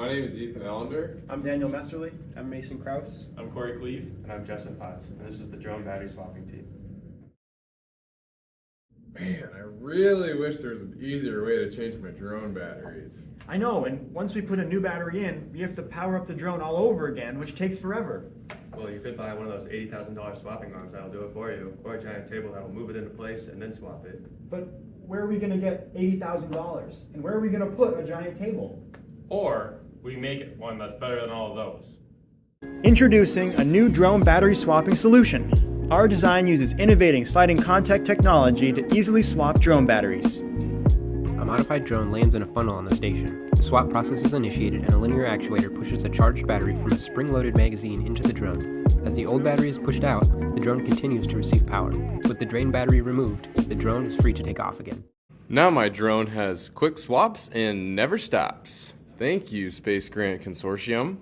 My name is Ethan Ellender. I'm Daniel Messerly. I'm Mason Kraus. I'm Corey Cleve. And I'm Justin Potts. And this is the drone battery swapping team. Man, I really wish there was an easier way to change my drone batteries. I know, and once we put a new battery in, we have to power up the drone all over again, which takes forever. Well, you could buy one of those $80,000 swapping arms that'll do it for you, or a giant table that'll move it into place and then swap it. But where are we going to get $80,000? And where are we going to put a giant table? Or we make it one that's better than all of those. Introducing a new drone battery swapping solution. Our design uses innovating sliding contact technology to easily swap drone batteries. A modified drone lands in a funnel on the station. The swap process is initiated and a linear actuator pushes a charged battery from a spring-loaded magazine into the drone. As the old battery is pushed out, the drone continues to receive power. With the drain battery removed, the drone is free to take off again. Now my drone has quick swaps and never stops. Thank you, Space Grant Consortium.